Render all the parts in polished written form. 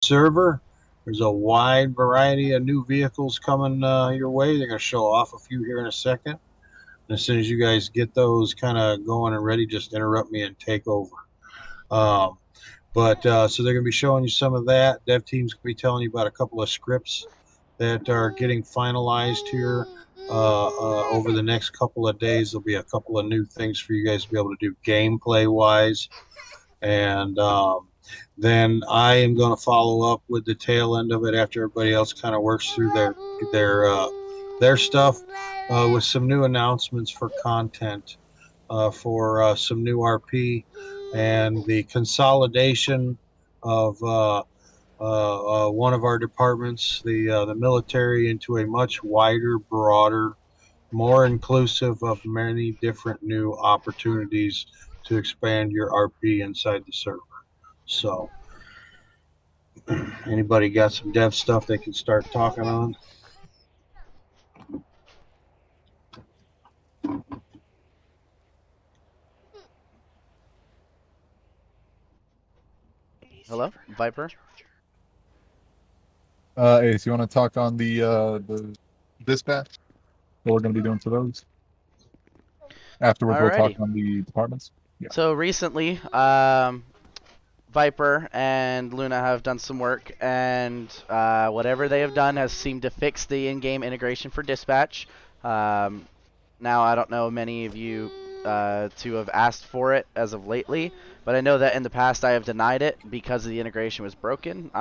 server. There's a wide variety of new vehicles coming your way. They're going to show off a few here in a second. And as soon as you guys get those kind of going and ready, just interrupt me and take over. Um, so they're going to be showing you some of that. Dev team's going to be telling you about a couple of scripts that are getting finalized here over the next couple of days. There'll be a couple of new things for you guys to be able to do gameplay wise. And then I am going to follow up with the tail end of it after everybody else kind of works through their stuff with some new announcements for content for some new RP and the consolidation of one of our departments, the military, into a much wider, broader, more inclusive of many different new opportunities to expand your RP inside the server. So, anybody got some dev stuff they can start talking on? Hello, Viper. Ace, you want to talk on the dispatch? What we're going to be doing for those? Afterwards, we'll talk on the departments. Yeah. So recently, Viper and Luna have done some work, and whatever they have done has seemed to fix the in-game integration for dispatch. Now, I don't know many of you to have asked for it as of lately, but I know that in the past I have denied it because the integration was broken.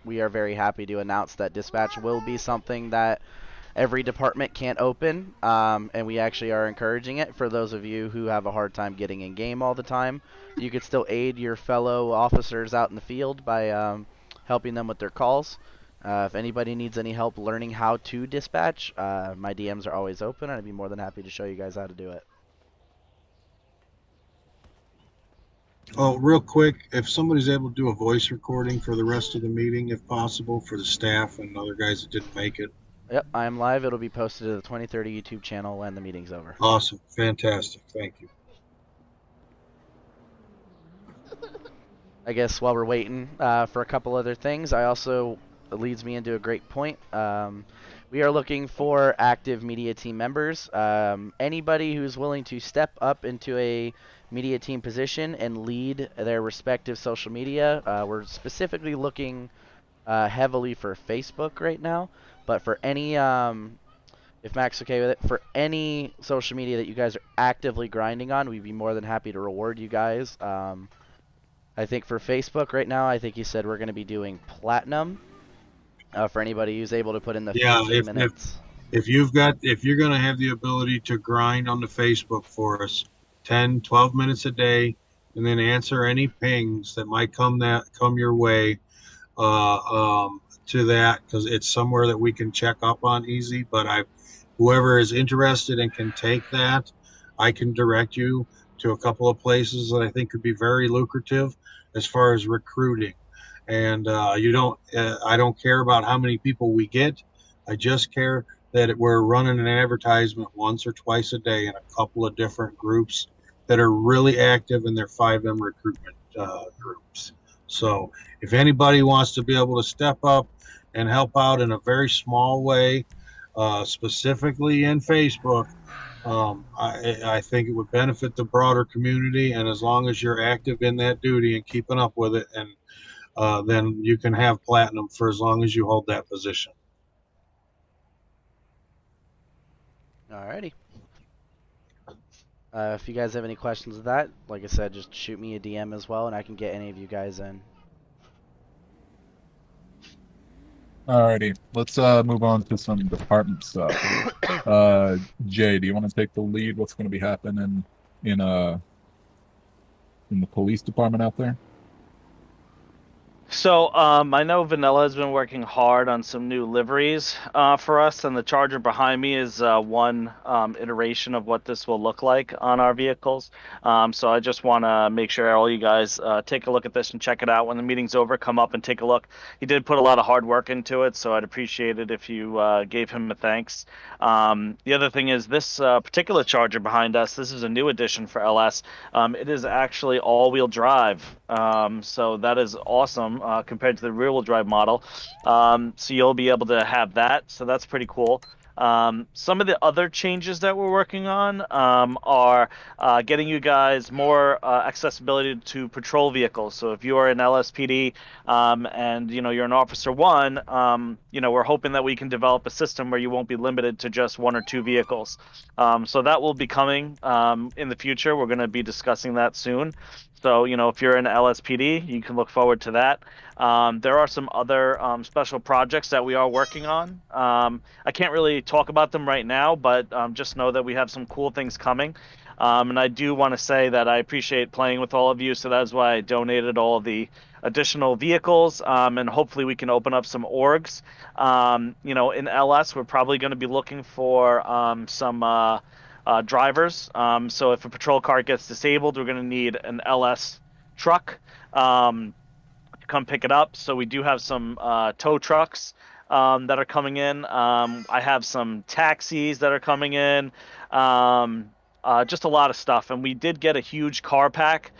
We are very happy to announce that dispatch will be something that every department can't open, and we actually are encouraging it for those of you who have a hard time getting in game all the time. You could still aid your fellow officers out in the field by helping them with their calls. If anybody needs any help learning how to dispatch, my DMs are always open, and I'd be more than happy to show you guys how to do it. Oh, real quick, if somebody's able to do a voice recording for the rest of the meeting, if possible, for the staff and other guys that didn't make it. Yep, I am live. It'll be posted to the 2030 YouTube channel when the meeting's over. Awesome. Fantastic. Thank you. I guess while we're waiting for a couple other things, it leads me into a great point. We are looking for active media team members. Anybody who's willing to step up into a media team position and lead their respective social media. We're specifically looking heavily for Facebook right now, but for any, if Mac's okay with it, for any social media that you guys are actively grinding on, we'd be more than happy to reward you guys. I think for Facebook right now, I think you said we're going to be doing platinum for anybody who's able to put in the 15 minutes. If you're going to have the ability to grind on the Facebook for us 10, 12 minutes a day, and then answer any pings that might come your way to that, because it's somewhere that we can check up on easy. But whoever is interested and can take that, I can direct you to a couple of places that I think could be very lucrative as far as recruiting. And I don't care about how many people we get. I just care that we're running an advertisement once or twice a day in a couple of different groups that are really active in their 5M recruitment groups. So if anybody wants to be able to step up and help out in a very small way, specifically in Facebook, I think it would benefit the broader community. And as long as you're active in that duty and keeping up with it, and then you can have platinum for as long as you hold that position. Alrighty. If you guys have any questions of that, like I said, just shoot me a DM as well, and I can get any of you guys in. Alrighty, let's move on to some department stuff. Jay, do you want to take the lead? What's going to be happening in the police department out there? So, I know Vanilla has been working hard on some new liveries for us, and the Charger behind me is one iteration of what this will look like on our vehicles. So I just want to make sure all you guys take a look at this and check it out. When the meeting's over, come up and take a look. He did put a lot of hard work into it, so I'd appreciate it if you gave him a thanks. The other thing is this particular Charger behind us, this is a new addition for LS. It is actually all-wheel drive, so that is awesome. compared to the rear-wheel drive model. So you'll be able to have that. So that's pretty cool. Some of the other changes that we're working on are getting you guys more accessibility to patrol vehicles. So if you are an LSPD and you're an Officer 1, we're hoping that we can develop a system where you won't be limited to just 1 or 2 vehicles. So that will be coming in the future. We're going to be discussing that soon. So, if you're in LSPD, you can look forward to that. There are some other special projects that we are working on. I can't really talk about them right now, but just know that we have some cool things coming. And I do want to say that I appreciate playing with all of you, so that's why I donated all of the additional vehicles, and hopefully we can open up some orgs. In LS, we're probably going to be looking for some drivers. So if a patrol car gets disabled, we're going to need an LS truck to come pick it up. So we do have some tow trucks that are coming in. I have some taxis that are coming in. Just a lot of stuff. And we did get a huge car pack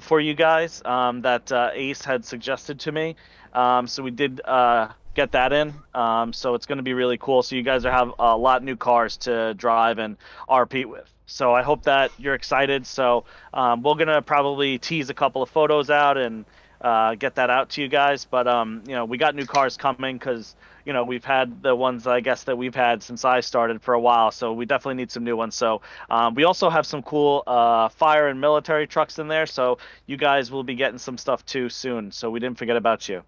for you guys that Ace had suggested to me. So we did get that in. So it's going to be really cool. So you guys have a lot of new cars to drive and RP with. So I hope that you're excited. So we're going to probably tease a couple of photos out and get that out to you guys. But we got new cars coming because we've had the ones I guess that we've had since I started for a while. So we definitely need some new ones. So we also have some cool fire and military trucks in there. So you guys will be getting some stuff too soon. So we didn't forget about you.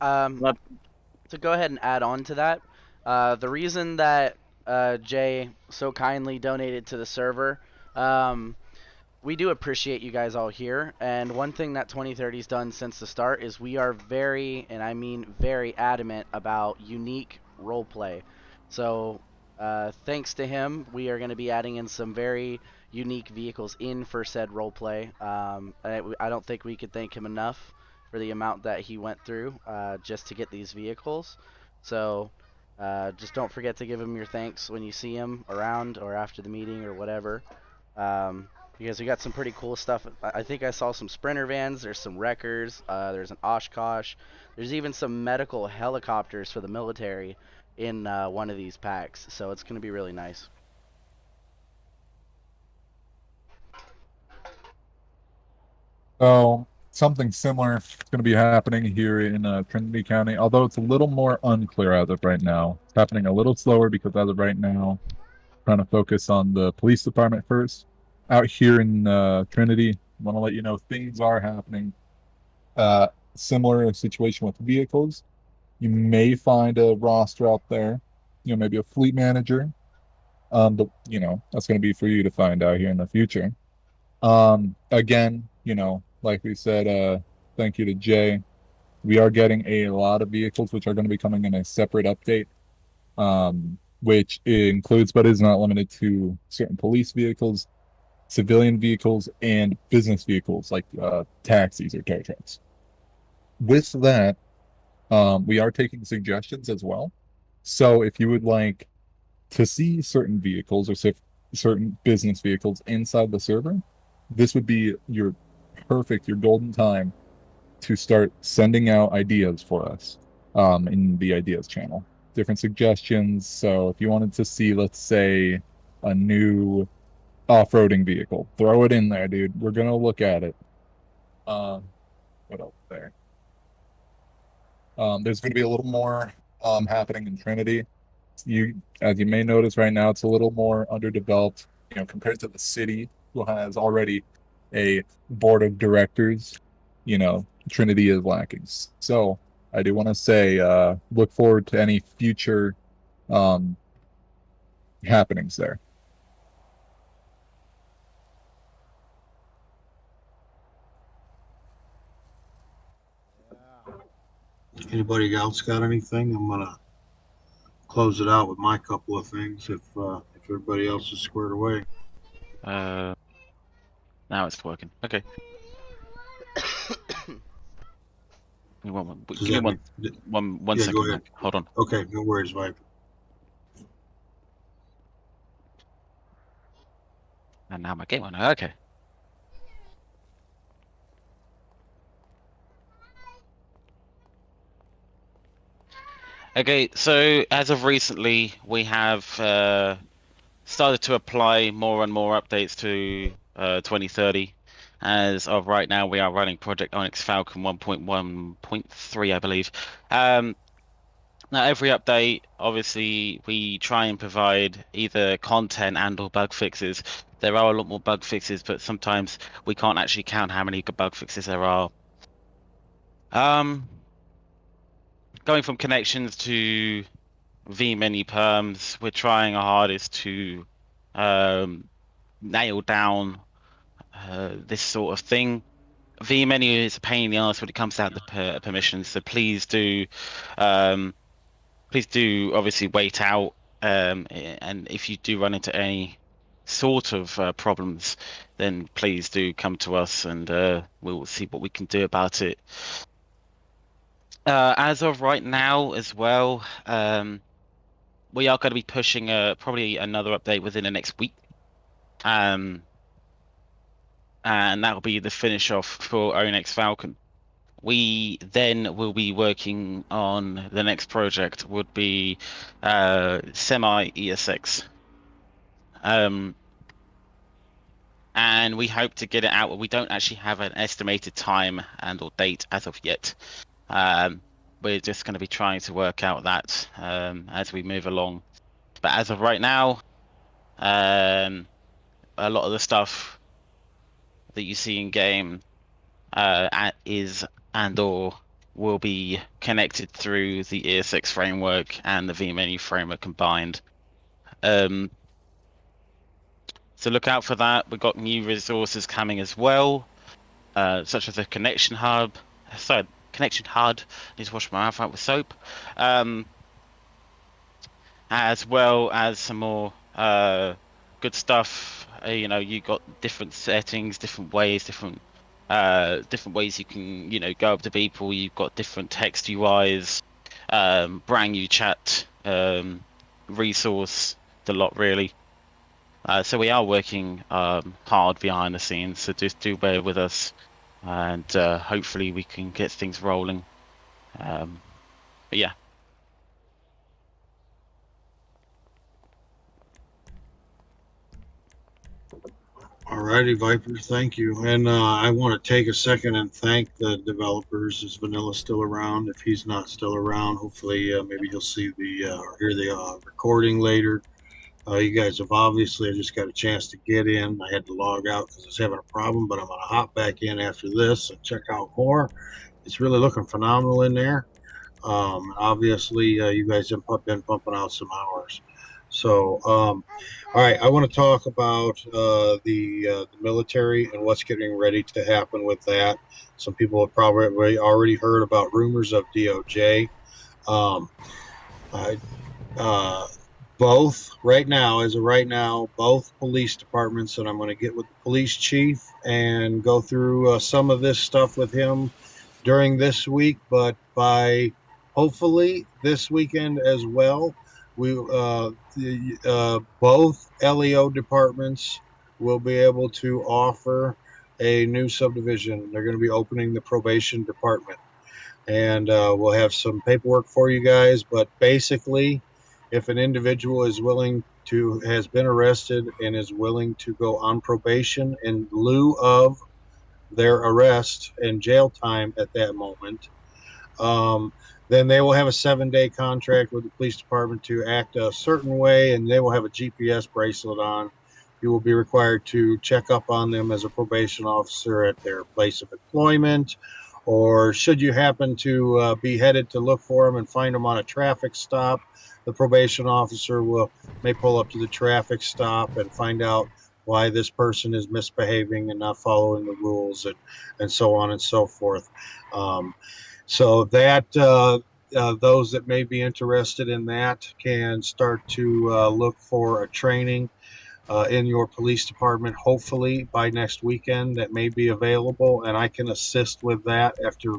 To go ahead and add on to that, the reason that Jay so kindly donated to the server, we do appreciate you guys all here. And one thing that 2030's done since the start is we are very, and I mean very, adamant about unique roleplay. So thanks to him, we are going to be adding in some very unique vehicles in for said roleplay. I don't think we could thank him enough for the amount that he went through just to get these vehicles. So just don't forget to give him your thanks when you see him around or after the meeting or whatever. Because we got some pretty cool stuff. I think I saw some Sprinter vans, there's some wreckers, there's an Oshkosh, there's even some medical helicopters for the military in one of these packs. So it's going to be really nice. So something similar is going to be happening here in Trinity County, although it's a little more unclear as of right now. It's happening a little slower because as of right now, trying to focus on the police department first. Out here in Trinity, I want to let you know things are happening. Similar situation with vehicles. You may find a roster out there, maybe a fleet manager. But that's going to be for you to find out here in the future. Again, like we said, thank you to Jay. We are getting a lot of vehicles which are going to be coming in a separate update, which includes but is not limited to certain police vehicles, civilian vehicles, and business vehicles like taxis or tow trucks. With that, we are taking suggestions as well. So if you would like to see certain vehicles or certain business vehicles inside the server, this would be your golden time to start sending out ideas for us in the ideas channel. Different suggestions. So if you wanted to see, let's say, a new off-roading vehicle, throw it in there, dude. We're gonna look at it. What else there? There's going to be a little more happening in Trinity. As you may notice right now, it's a little more underdeveloped, compared to the city, who has already a board of directors. Trinity is lacking. So I do want to say, look forward to any future happenings there. Anybody else got anything? I'm gonna close it out with my couple of things if everybody else is squared away. Now it's working. Okay. Give me one Yeah, second, go ahead. Mike. Hold on. Okay, no worries, Mike. And now my game on. Okay. Okay, so as of recently, we have started to apply more and more updates to 2030. As of right now, we are running Project Onyx Falcon 1.1.3, I believe. Now, every update, obviously, we try and provide either content and/or bug fixes. There are a lot more bug fixes, but sometimes we can't actually count how many bug fixes there are. Going from connections to V-menu perms, we're trying our hardest to nail down this sort of thing. V-menu is a pain in the ass when it comes down to permissions, so please do obviously wait out, and if you do run into any sort of problems, then please do come to us, and we'll see what we can do about it. As of right now as well, we are going to be pushing probably another update within the next week, and that will be the finish off for Onyx Falcon. We then will be working on the next project, would be semi ESX, and we hope to get it out. We don't actually have an estimated time and or date as of yet. We're just going to be trying to work out that as we move along. But as of right now, a lot of the stuff that you see in game is and or will be connected through the ESX framework and the V-menu framework combined. So look out for that. We've got new resources coming as well, such as the connection hub. Sorry, connection HUD. I need to wash my mouth out with soap. As well as some more good stuff. You got different settings, different ways you can, go up to people. You've got different text UIs, brand new chat resource, the lot really. So we are working hard behind the scenes, so just do bear with us, and hopefully we can get things rolling. But yeah. Alrighty, Viper, thank you. And I want to take a second and thank the developers. Is Vanilla still around? If he's not still around, hopefully maybe you'll see or hear the recording later. You guys have obviously just got a chance to get in. I had to log out because I was having a problem, but I'm going to hop back in after this and check out more. It's really looking phenomenal in there. Obviously, you guys have been pumping out some hours. So, all right, I want to talk about the military and what's getting ready to happen with that. Some people have probably already heard about rumors of DOJ. Both right now, both police departments, and I'm going to get with the police chief and go through some of this stuff with him during this week, but by hopefully this weekend as well, we both LEO departments will be able to offer a new subdivision. They're going to be opening the probation department, and we'll have some paperwork for you guys. But basically, if an individual has been arrested and is willing to go on probation in lieu of their arrest and jail time at that moment, then they will have a 7-day contract with the police department to act a certain way, and they will have a GPS bracelet on. You will be required to check up on them as a probation officer at their place of employment, or should you happen to be headed to look for them and find them on a traffic stop, the probation officer may pull up to the traffic stop and find out why this person is misbehaving and not following the rules, and so on and so forth. So that those that may be interested in that can start to look for a training in your police department, hopefully by next weekend. That may be available, and I can assist with that after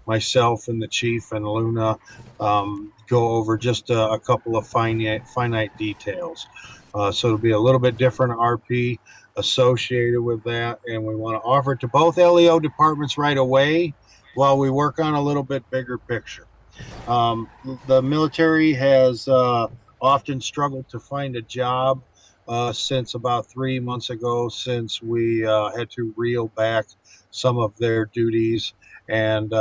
myself and the chief and Luna go over just a couple of finite details. So it'll be a little bit different RP associated with that, and we want to offer it to both LEO departments right away while we work on a little bit bigger picture. The military has often struggled to find a job since about 3 months ago, since we had to reel back some of their duties and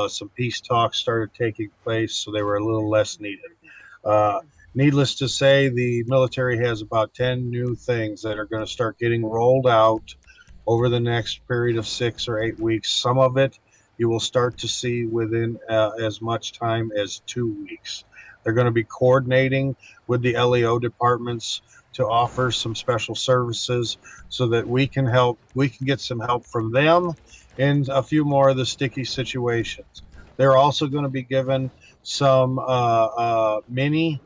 some peace talks started taking place, so they were a little less needed. Uh, Needless to say, the military has about 10 new things that are going to start getting rolled out over the next period of 6 or 8 weeks. Some of it you will start to see within as much time as 2 weeks. They're going to be coordinating with the LEO departments to offer some special services so that we can get some help from them in a few more of the sticky situations. They're also going to be given some mini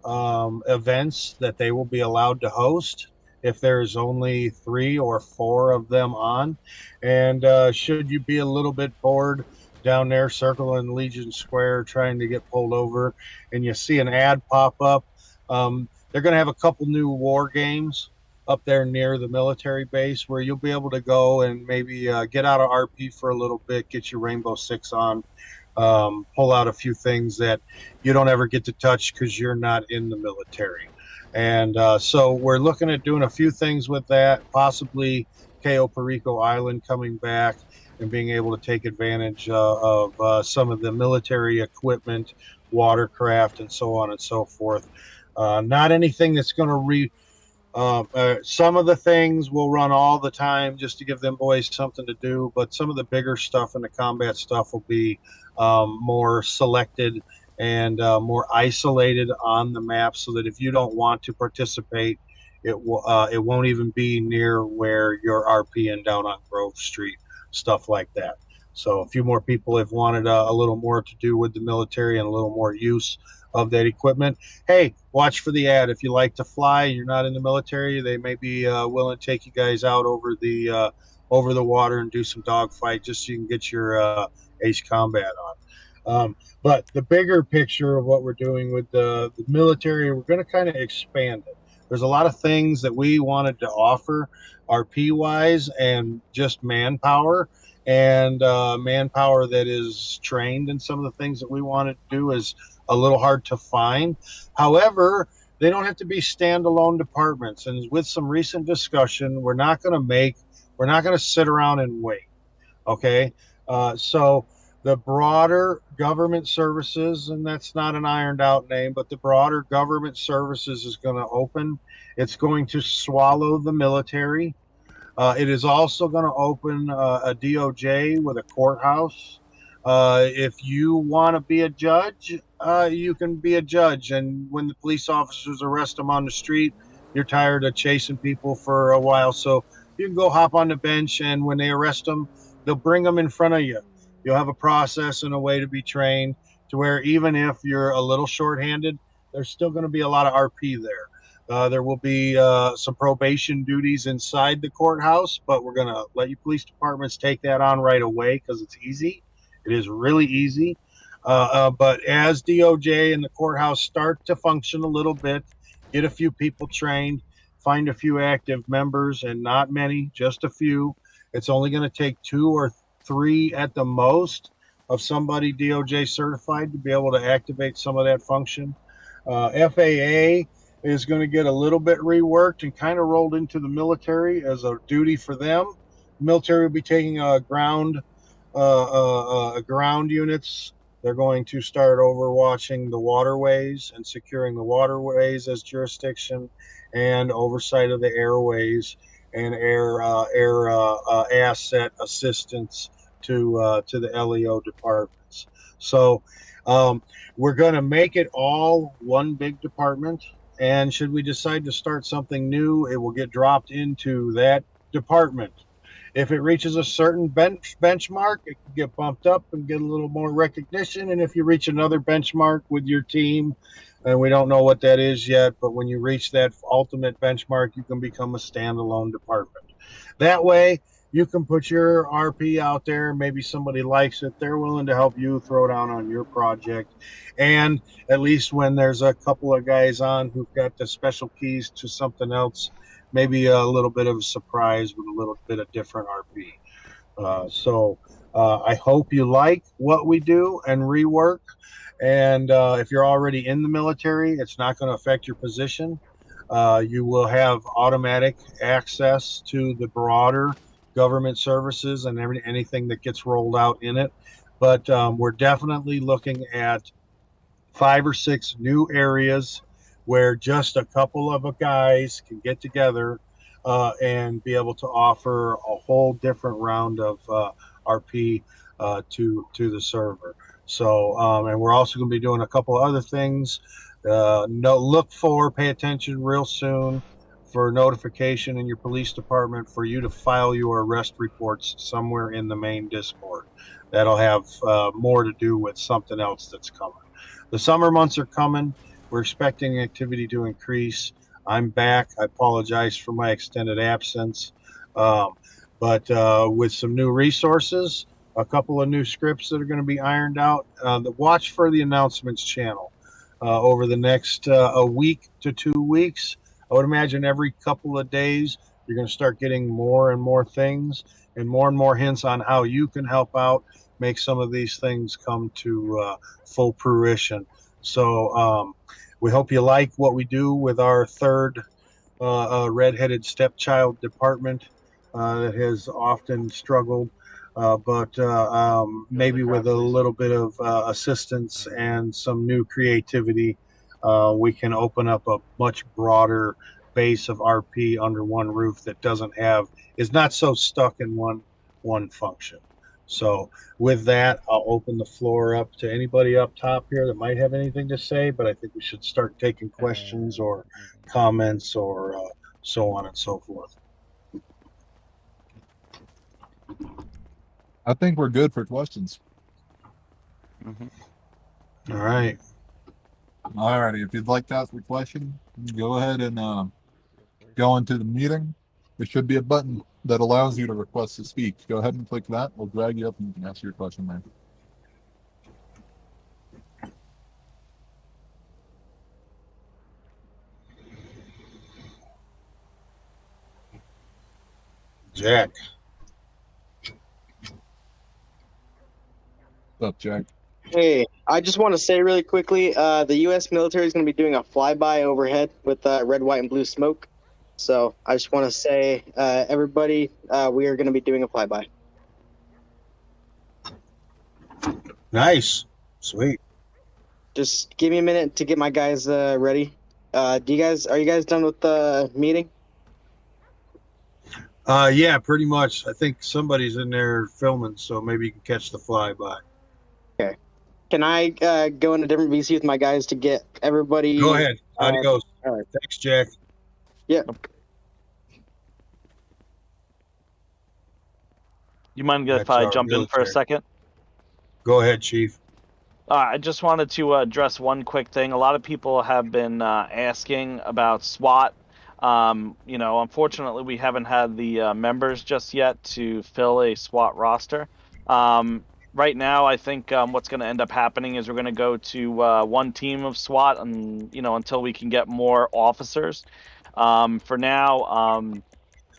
events that they will be allowed to host if there's only 3 or 4 of them on. And should you be a little bit bored down there circling Legion Square trying to get pulled over and you see an ad pop up, they're going to have a couple new war games up there near the military base where you'll be able to go and maybe get out of RP for a little bit, get your Rainbow Six on, pull out a few things that you don't ever get to touch because you're not in the military. And so we're looking at doing a few things with that, possibly Cayo Perico Island coming back and being able to take advantage of some of the military equipment, watercraft, and so on and so forth. Not anything that's going to some of the things will run all the time just to give them boys something to do, but some of the bigger stuff and the combat stuff will be more selected and more isolated on the map, so that if you don't want to participate, it won't even be near where you're RPing down on Grove Street, stuff like that. So a few more people have wanted a little more to do with the military and a little more use of that equipment. Hey, watch for the ad. If you like to fly, you're not in the military, they may be willing to take you guys out over the water and do some dogfight just so you can get your Ace Combat on. But the bigger picture of what we're doing with the military, we're going to kind of expand it. There's a lot of things that we wanted to offer RP wise and just manpower, and manpower that is trained in some of the things that we wanted to do is a little hard to find. However, they don't have to be standalone departments. And with some recent discussion, we're not going to sit around and wait. Okay. So the broader government services, and that's not an ironed out name, but the broader government services is going to open. It's going to swallow the military. It is also going to open a DOJ with a courthouse. If you want to be a judge, you can be a judge. And when the police officers arrest them on the street, you're tired of chasing people for a while. So you can go hop on the bench, and when they arrest them, they'll bring them in front of you. You'll have a process and a way to be trained to where even if you're a little shorthanded, there's still going to be a lot of RP there. There will be some probation duties inside the courthouse, but we're going to let you police departments take that on right away because it's easy. It is really easy. But as DOJ and the courthouse start to function a little bit, get a few people trained, find a few active members, and not many, just a few. It's only going to take 2 or 3 at the most of somebody DOJ certified to be able to activate some of that function. FAA is going to get a little bit reworked and kind of rolled into the military as a duty for them. The military will be taking ground units. They're going to start overwatching the waterways and securing the waterways as jurisdiction, and oversight of the airways and air asset assistance to the LEO departments. So we're going to make it all one big department. And should we decide to start something new, it will get dropped into that department. If it reaches a certain benchmark, it can get bumped up and get a little more recognition. And if you reach another benchmark with your team, and we don't know what that is yet, but when you reach that ultimate benchmark, you can become a standalone department. That way, you can put your RP out there. Maybe somebody likes it. They're willing to help you throw down on your project. And at least when there's a couple of guys on who've got the special keys to something else, maybe a little bit of a surprise with a little bit of different RP. So I hope you like what we do and rework. And if you're already in the military, it's not going to affect your position. You will have automatic access to the broader government services and anything that gets rolled out in it. But we're definitely looking at 5 or 6 new areas where just a couple of guys can get together and be able to offer a whole different round of RP to the server. So, and we're also going to be doing a couple other things. No, pay attention real soon for notification in your police department for you to file your arrest reports somewhere in the main Discord. That'll have more to do with something else that's coming. The summer months are coming. We're expecting activity to increase. I'm back. I apologize for my extended absence. But with some new resources, a couple of new scripts that are going to be ironed out, watch for the announcements channel over the next a week to 2 weeks. I would imagine every couple of days, you're going to start getting more and more things and more hints on how you can help out, make some of these things come to full fruition. So we hope you like what we do with our third redheaded stepchild department that has often struggled. But maybe with a little bit of assistance and some new creativity, we can open up a much broader base of RP under one roof that is not so stuck in one function. So with that, I'll open the floor up to anybody up top here that might have anything to say, but I think we should start taking questions or comments or so on and so forth. I think we're good for questions. All right. Alrighty, if you'd like to ask a question, go ahead and go into the meeting. There should be a button that allows you to request to speak. Go ahead and click that. We'll drag you up and you can ask your question there. Jack. What's up, Jack? Hey, I just want to say really quickly, the U.S. military is going to be doing a flyby overhead with red, white, and blue smoke. So I just want to say, everybody, we are going to be doing a flyby. Nice. Sweet. Just give me a minute to get my guys ready. Are you guys done with the meeting? Yeah, pretty much. I think somebody's in there filming, so maybe you can catch the flyby. Okay. Can I go in a different VC with my guys to get everybody? Go ahead. Adios. All right. Thanks, Jack. Yeah. You mind if That's I our jump in for a military. second? Go ahead, Chief. I just wanted to address one quick thing. A lot of people have been asking about SWAT. Unfortunately, we haven't had the members just yet to fill a SWAT roster. Right now, I think what's going to end up happening is we're going to go to one team of SWAT, and until we can get more officers. For now,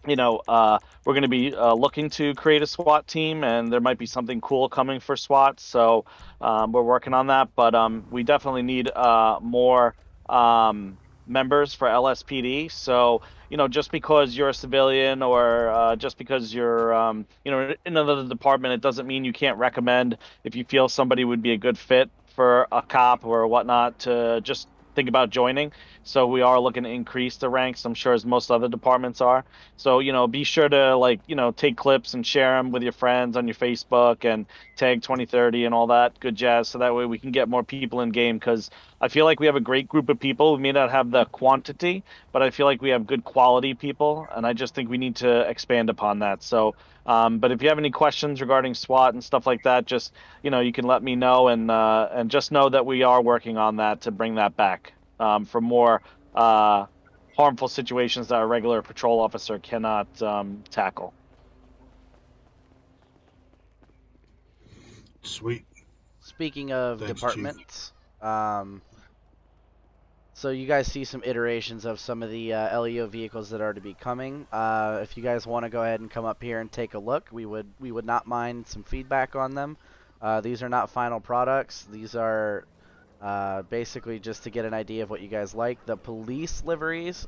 we're going to be looking to create a SWAT team, and there might be something cool coming for SWAT. So we're working on that, but we definitely need more members for LSPD. So, just because you're a civilian or just because you're, in another department, it doesn't mean you can't recommend if you feel somebody would be a good fit for a cop or whatnot to just think about joining. So we are looking to increase the ranks, I'm sure, as most other departments are. So, be sure to take clips and share them with your friends on your Facebook and tag 2030 and all that good jazz. So that way we can get more people in game, because I feel like we have a great group of people. We may not have the quantity, but I feel like we have good quality people. And I just think we need to expand upon that. So, but if you have any questions regarding SWAT and stuff like that, just, you can let me know, and just know that we are working on that to bring that back for more harmful situations that a regular patrol officer cannot tackle. Sweet. Speaking of Thanks, departments, so you guys see some iterations of some of the LEO vehicles that are to be coming. If you guys want to go ahead and come up here and take a look, we would not mind some feedback on them. These are not final products. These are Basically, just to get an idea of what you guys like. The police liveries,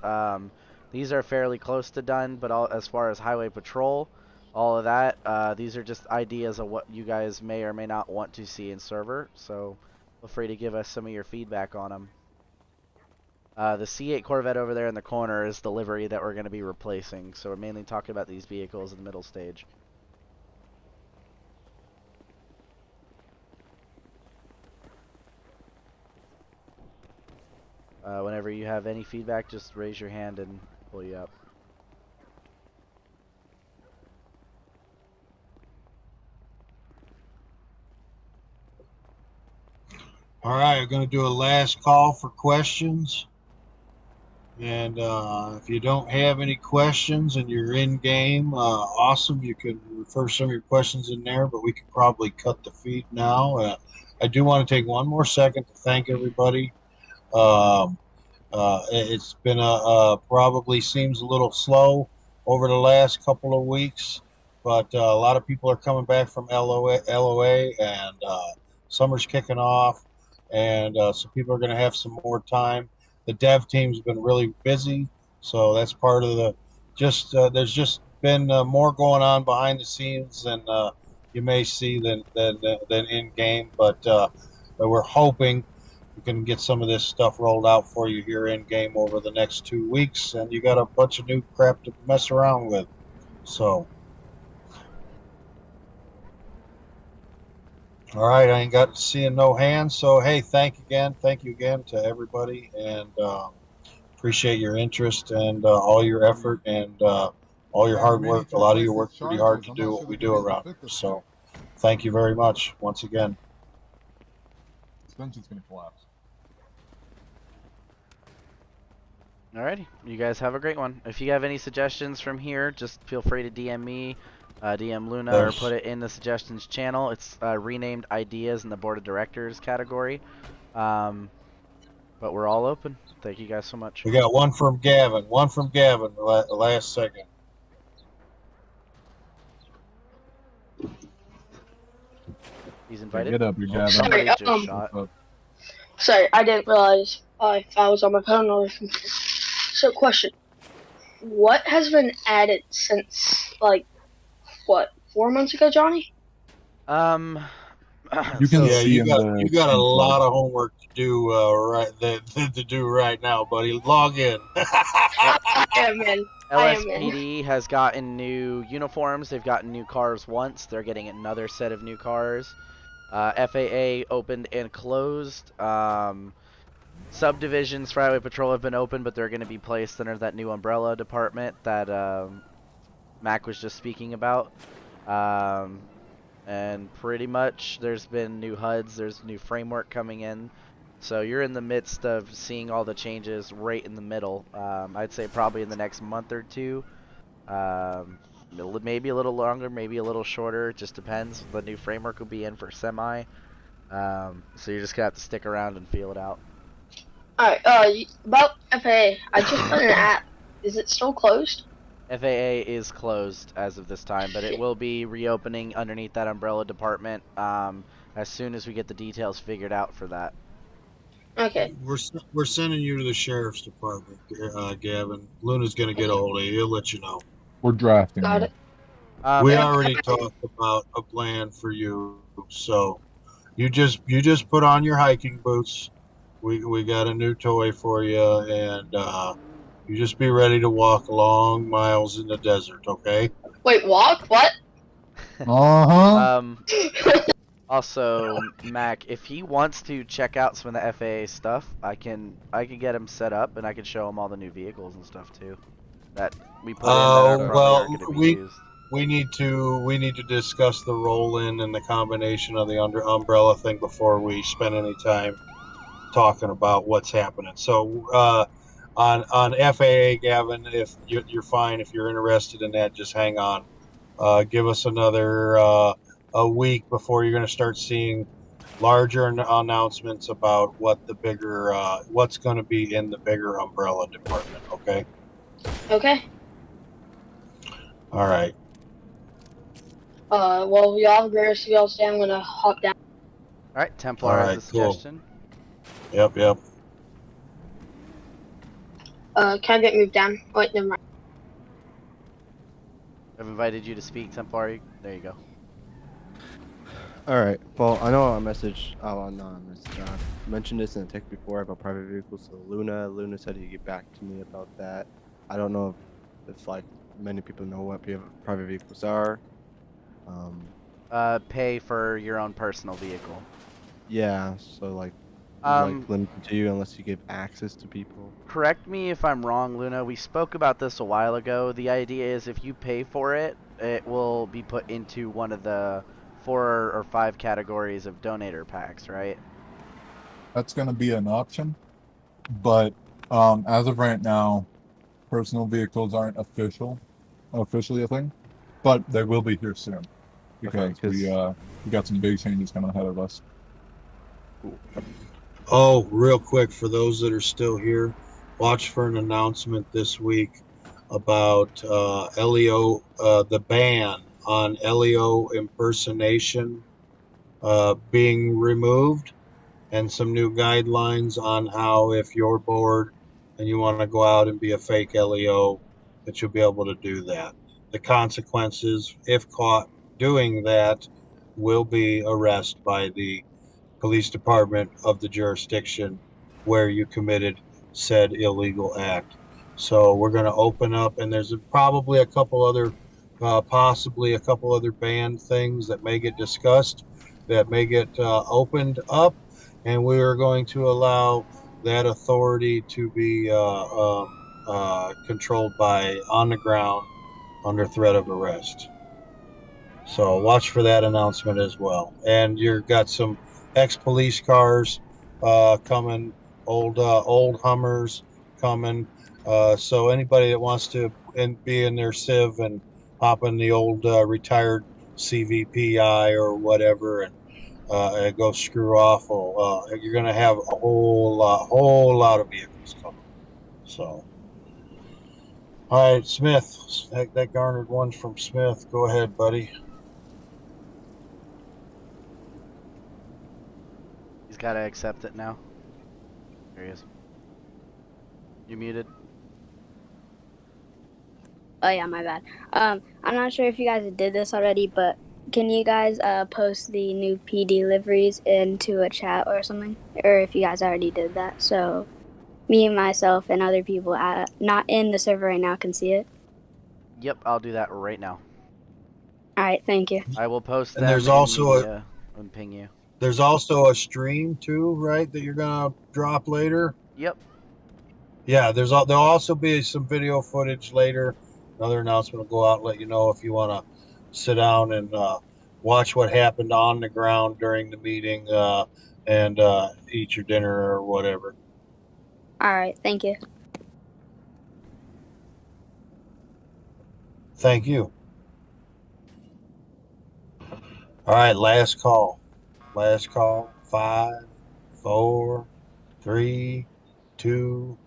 these are fairly close to done, but as far as highway patrol, all of that, these are just ideas of what you guys may or may not want to see in server. So feel free to give us some of your feedback on them. The C8 Corvette over there in the corner is the livery that we're going to be replacing. So we're mainly talking about these vehicles in the middle stage. Whenever you have any feedback, just raise your hand and pull you up. All right, I'm going to do a last call for questions. And if you don't have any questions and you're in game, awesome. You can refer some of your questions in there, but we could probably cut the feed now. I do want to take one more second to thank everybody. It's been probably seems a little slow over the last couple of weeks, but a lot of people are coming back from LOA and summer's kicking off, and so people are going to have some more time. The dev team's been really busy, so that's part of the there's just been more going on behind the scenes than you may see than in game, but we're hoping we can get some of this stuff rolled out for you here in game over the next 2 weeks, and you got a bunch of new crap to mess around with. So, all right, I ain't got to see no hands. So, hey, thank you again to everybody, and appreciate your interest and all your effort and all your hard work. A lot of you work pretty hard to do what we do around here. So, thank you very much once again. Suspension's gonna collapse. Alrighty, you guys have a great one. If you have any suggestions from here, just feel free to DM me, DM Luna, or put it in the suggestions channel. It's renamed Ideas in the Board of Directors category. But we're all open. Thank you guys so much. We got one from Gavin. Last second. He's invited. Get up, you Gavin. Somebody Sorry, just shot. Sorry, I didn't realize if I was on my phone or something. So, question: what has been added since, like, what, 4 months ago, Johnny? You can Yeah, see you in got the you got a info. lot of homework to do to do right now, buddy. Log in. I am in. I am in. LSPD has gotten new uniforms. They've gotten new cars once. They're getting another set of new cars. FAA opened and closed. Subdivisions for Highway Patrol have been open, but they're going to be placed under that new umbrella department that Mac was just speaking about. And pretty much there's been new HUDs, there's new framework coming in. So you're in the midst of seeing all the changes right in the middle. I'd say probably in the next month or two. Maybe a little longer, maybe a little shorter. It just depends. The new framework will be in for semi. So you're just going to have to stick around and feel it out. Alright, about FAA, I just put an app. Is it still closed? FAA is closed as of this time, but it will be reopening underneath that umbrella department as soon as we get the details figured out for that. Okay. We're sending you to the sheriff's department, Gavin. Luna's gonna get a hold of you. He'll let you know. We're drafting. Got you. it. We yeah. already talked about a plan for you, so you just put on your hiking boots. We got a new toy for you, and you just be ready to walk long miles in the desert, okay? Wait, walk? What? Also, Mac, if he wants to check out some of the FAA stuff, I can get him set up, and I can show him all the new vehicles and stuff too that we put in that are probably going to be used. We need to discuss the roll-in and the combination of the umbrella thing before we spend any time talking about what's happening. So on FAA, Gavin, if you're fine, if you're interested in that, just hang on. Give us another a week before you're going to start seeing larger announcements about what the bigger what's going to be in the bigger umbrella department. Okay. Okay. All right. Well, y'all have a great rest of y'all's day. I'm gonna hop down. All right, Templar All has right, a suggestion. Yep. Can I get moved down? Oh, wait, never mind. I've invited you to speak, Templar. There you go. All right. Well, I know I messaged. Oh, no, I mentioned this in a text before about private vehicles. So Luna said he'd get back to me about that. I don't know if like many people know what private vehicles are. Pay for your own personal vehicle. Yeah. So like, limited to you unless you give access to people. Correct me if I'm wrong, Luna. We spoke about this a while ago. The idea is if you pay for it, it will be put into one of the 4 or 5 categories of donator packs, right? That's going to be an option, but as of right now, personal vehicles aren't officially a thing, but they will be here soon because Okay, we got some big changes coming ahead of us. Oh, real quick, for those that are still here, watch for an announcement this week about LEO, the ban on LEO impersonation being removed, and some new guidelines on how, if you're bored and you want to go out and be a fake LEO, that you'll be able to do that. The consequences, if caught doing that, will be arrest by the police department of the jurisdiction where you committed said illegal act. So we're going to open up, and there's probably a couple other, possibly a couple other banned things that may get discussed, that may get opened up, and we are going to allow that authority to be controlled by on the ground under threat of arrest. So watch for that announcement as well. And you've got some ex-police cars coming, old Hummers coming. So anybody that wants to be in their Civ and hop in the old retired CVPI or whatever and go screw off, you're going to have a whole lot of vehicles coming. So, all right, Smith, that garnered one from Smith. Go ahead, buddy. He's got to accept it now. There he is. You muted? Oh yeah, my bad. I'm not sure if you guys did this already, but can you guys post the new PD liveries into a chat or something? Or if you guys already did that, so me and myself and other people not in the server right now can see it. Yep, I'll do that right now. Alright, thank you. I will post And them there's in also media and ping you. There's also a stream too, right? That you're gonna drop later. Yep. Yeah, there'll also be some video footage later. Another announcement will go out and let you know if you want to sit down and watch what happened on the ground during the meeting and eat your dinner or whatever. Alright, thank you. Thank you. All right, last call. Last call. 5, 4, 3, 2,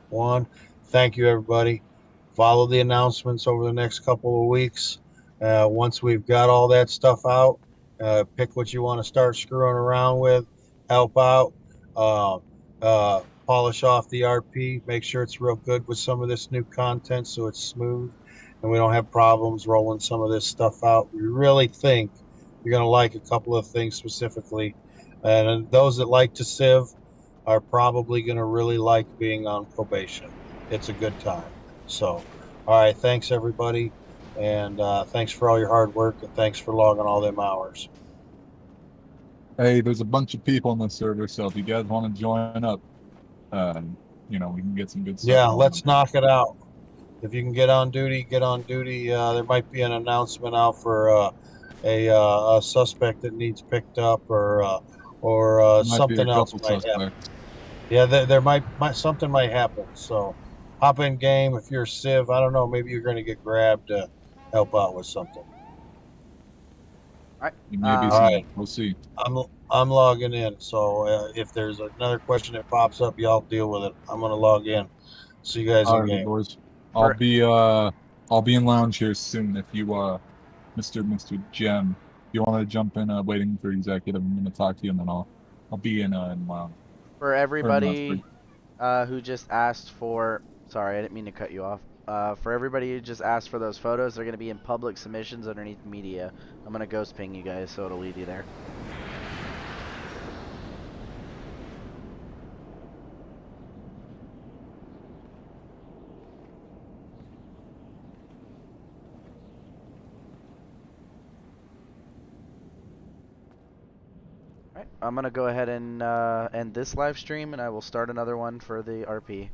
1. Thank you, everybody. Follow the announcements over the next couple of weeks. Once we've got all that stuff out, pick what you want to start screwing around with, help out, polish off the RP, make sure it's real good with some of this new content so it's smooth and we don't have problems rolling some of this stuff out. We really think you're going to like a couple of things specifically. And those that like to Civ are probably going to really like being on probation. It's a good time. So, all right, thanks everybody, and thanks for all your hard work, and thanks for logging all them hours. Hey, there's a bunch of people on the server, so if you guys want to join up, we can get some good stuff. Yeah, let's knock it out. If you can get on duty, get on duty. There might be an announcement out for a suspect that needs picked up, or something else might happen. Yeah, there might something might happen. So hop in game if you're a Civ. I don't know. Maybe you're going to get grabbed to help out with something. All right. We'll see. I'm logging in. So if there's another question that pops up, y'all deal with it. I'm going to log in. See you guys in game. Boys. I'll be in lounge here soon. If you Mr. Gem, if you want to jump in, waiting for executive, I'm going to talk to you, and then I'll be in lounge. For everybody Mustard. who just asked for, sorry, I didn't mean to cut you off. For everybody who just asked for those photos, they're going to be in public submissions underneath media. I'm going to ghost ping you guys, so it'll lead you there. Alright, I'm going to go ahead and end this live stream, and I will start another one for the RP.